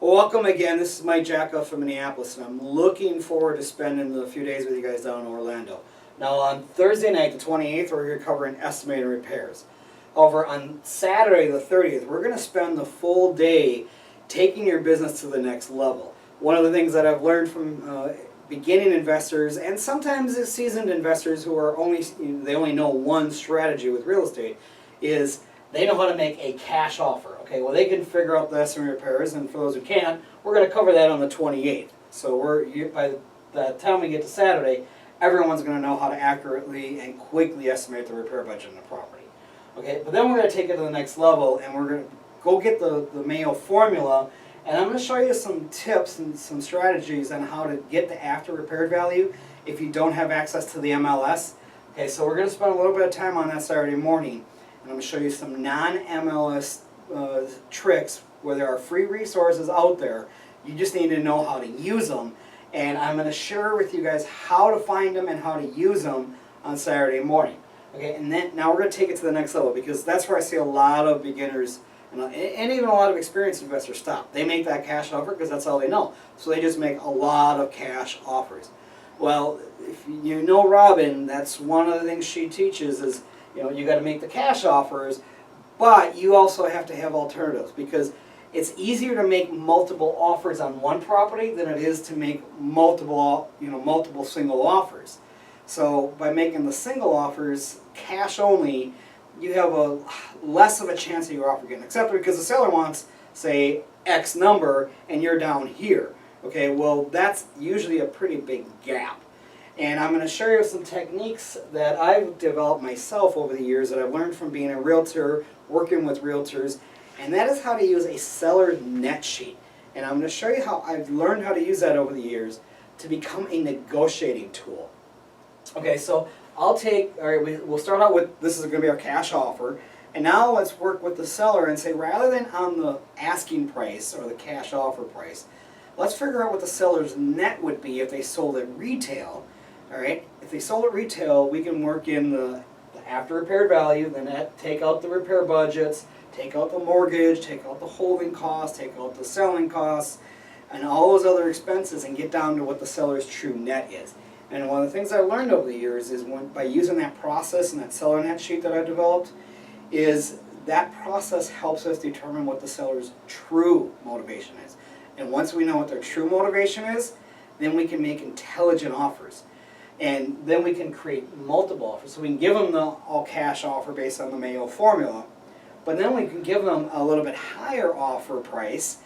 Well, welcome again. This is Mike Jacko from Minneapolis, and I'm looking forward to spending a few days with you guys down in Orlando. Now, on Thursday night, the 28th, we're going to cover estimated repairs. However, on Saturday, the 30th, we're going to spend the full day taking your business to the next level. One of the things that I've learned from beginning investors, and sometimes seasoned investors who are they only know one strategy with real estate, is they know how to make a cash offer. Okay, well, they can figure out the estimated repairs, and for those who can't, we're going to cover that on the 28th. So by the time we get to Saturday, everyone's going to know how to accurately and quickly estimate the repair budget on the property. Okay, but then we're going to take it to the next level, and we're going to go get the Mayo formula, and I'm going to show you some tips and some strategies on how to get the after repaired value if you don't have access to the MLS. Okay, so we're going to spend a little bit of time on that Saturday morning, and I'm going to show you some non-MLS tricks where there are free resources out there. You just need to know how to use them, and I'm going to share with you guys how to find them and how to use them on Saturday morning. Okay, and then now we're going to take it to the next level, because that's where I see a lot of beginners and even a lot of experienced investors stop. They make that cash offer because that's all they know. So they just make a lot of cash offers. Well, if you know Robin, that's one of the things she teaches is, you got to make the cash offers, but you also have to have alternatives, because it's easier to make multiple offers on one property than it is to make multiple single offers. So by making the single offers cash only, you have a less of a chance of your offer getting accepted, because the seller wants, say, X number and you're down here. Okay, well, that's usually a pretty big gap. And I'm going to show you some techniques that I've developed myself over the years that I've learned from being a realtor, working with realtors, and that is how to use a seller net sheet. And I'm going to show you how I've learned how to use that over the years to become a negotiating tool. Okay, so we'll start out with, this is going to be our cash offer, and now let's work with the seller and say, rather than on the asking price or the cash offer price, let's figure out what the seller's net would be if they sold it retail. All right, if they sold it retail, we can work in the after repaired value, then take out the repair budgets, take out the mortgage, take out the holding costs, take out the selling costs, and all those other expenses, and get down to what the seller's true net is. And one of the things I learned over the years is by using that process and that seller net sheet that I've developed, is that process helps us determine what the seller's true motivation is. And once we know what their true motivation is, then we can make intelligent offers. And then we can create multiple offers. So we can give them the all-cash offer based on the Mayo formula, but then we can give them a little bit higher offer price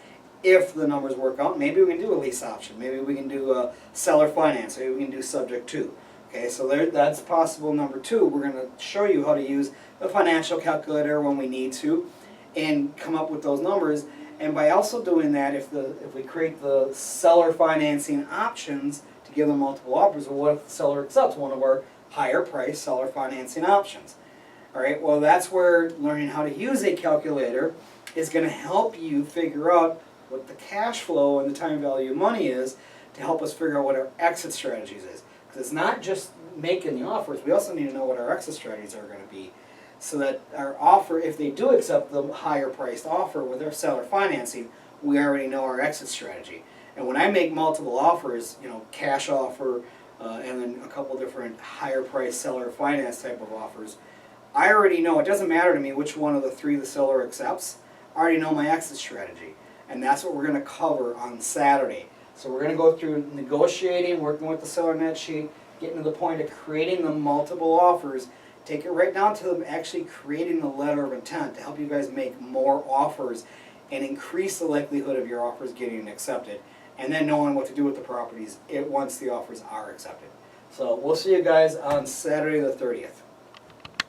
if the numbers work out. Maybe we can do a lease option. Maybe we can do a seller finance. Maybe we can do subject to. Okay, so that's possible number two. We're going to show you how to use the financial calculator when we need to and come up with those numbers. And by also doing that, if we create the seller financing options to give them multiple offers, well, what if the seller accepts one of our higher price seller financing options? All right, well, that's where learning how to use a calculator is going to help you figure out what the cash flow and the time value of money is to help us figure out what our exit strategies is. Because it's not just making the offers, we also need to know what our exit strategies are going to be, so that our offer, if they do accept the higher priced offer with our seller financing, we already know our exit strategy. And when I make multiple offers, cash offer, and then a couple different higher priced seller finance type of offers, I already know, it doesn't matter to me which one of the three the seller accepts, I already know my exit strategy. And that's what we're going to cover on Saturday. So we're going to go through negotiating, working with the seller net sheet, getting to the point of creating the multiple offers, take it right down to actually creating the letter of intent to help you guys make more offers and increase the likelihood of your offers getting accepted, and then knowing what to do with the properties once the offers are accepted. So we'll see you guys on Saturday the 30th.